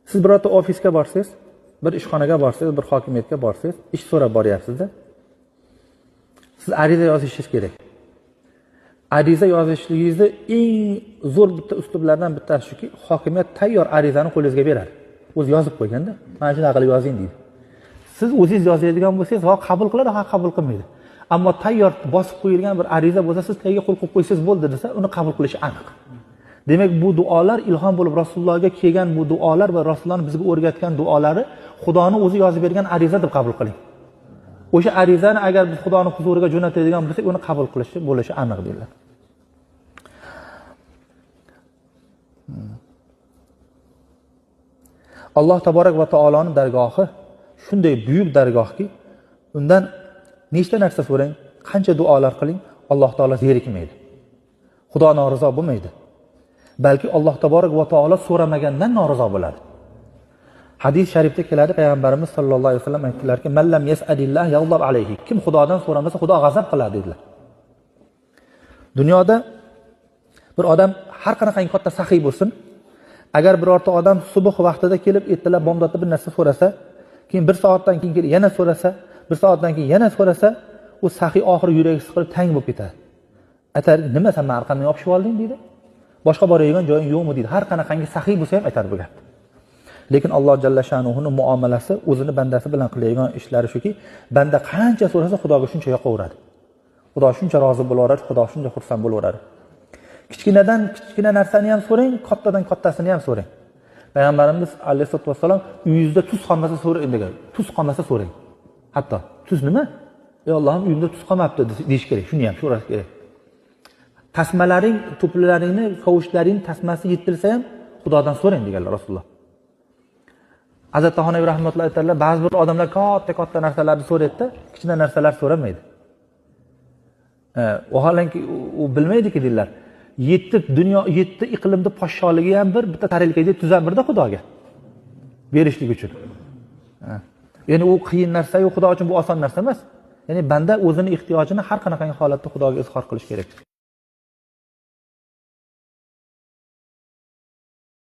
Siz birorta ofisga borsangiz, bir ishxonaga borsangiz, bir hokimiyatga borsangiz, ish so'rab boryapsiz-da. Siz ariza yozishingiz kerak. Ariza yozishligingizni eng zo'r bitta uslublardan bittasi shuki, hokimiyat tayyor arizani qo'lingizga beradi. O'zi yozib qo'yganda, mana shunday qilib yozing deydi. Siz o'zingiz yozadigan bo'lsangiz, ha qabul qiladi, ha qabul qilmaydi. Ammo tayyor bosib qo'yilgan bir ariza bo'lsa, siz tagiga qo'l qo'yib qo'ysangiz bo'ldi desa, uni qabul qilishi aniq. Demak, bu duolar ilhom bo'lib Rasulullohga kelgan bu duolar va Rasululloh bizga o'rgatgan duolari Xudoning o'zi yozib bergan ariza deb qabul qiling. O'sha arizani agar biz Xudoning huzuriga jo'natadigan bo'lsak, uni qabul qilishi bo'lishi aniq deydilar. Alloh taborak va taoloning dargohi shunday buyuk dargohki, undan nechta narsa so'rang, qancha duolar qiling, Alloh taolo zerikmaydi. Xudo norizo bo'lmaydi. Balki Alloh taborak va taolo so'ramagandan norizo bo'ladi. Hadis sharifda keladi, payg'ambarimiz sollallohu alayhi vasallam aytdilarki, "Man lam yas'alillah yaghdab alayhi." Kim Xudodan so'ramasa, Xudo g'azab qiladi dedilar. Dunyoda bir odam har qanaqangi katta saxiy bo'lsin, agar birorta odam subh vaqtida kelib, ertalab bomdodda bir narsa so'rasa, keyin 1 soatdan keyin kelib yana so'rasa, 1 soatdan keyin yana so'rasa, u saxiy oxiri yuragi siqilib tang bo'lib ketadi. Aytadi, "Nima sen meni arqamdan yopishib olding?" deydi. "Boshqa boradigan joying yo'qmi?" deydi. Har qanaqangi saxiy bo'lsa ham aytadi bu gapni. Lekin Alloh jalla shanuhuning muomalasi, o'zini bandasi bilan qilayotgan ishlari shuki, banda qancha so'rasa Xudoga shuncha yoqaveradi. Xudo shuncha rozi bo'laveradi, Xudo shuncha xursand bo'laveradi. Kichkinadan kichkina narsani ham so'rang, kattadan kattasini ham so'rang. Payg'ambarimiz alayhisolatu vassalom uyingizda tuz qolmasa so'rang degan. Tuz qolmasa so'rang. Hatto tuz nima? Ey Allohim, uyimda tuz qolmabdi deyish kerak. Shuni ham so'rash kerak. Tasmalaring, to'plaringni, qovushlaring tasmasi yetilsa ham Xudodan so'rang deganlar Rasululloh. Hazrat Tahonaviy rahmatulloh aytadilar, ba'zi bir odamlar katta narsalarni so'raydi-da, kichkina narsalar so'ramaydi. Vaholanki u bilmaydi-ki deydilar. 7 iqlimda podsholigi ham bitta tarelkaga tuzam birda Xudoga berishlik uchun. Ya'ni u qiyin narsa-yu, Xudo uchun bu oson narsa emas. Ya'ni banda o'zining ehtiyojini har qanaqangi holatda Xudoga izhor qilish kerak.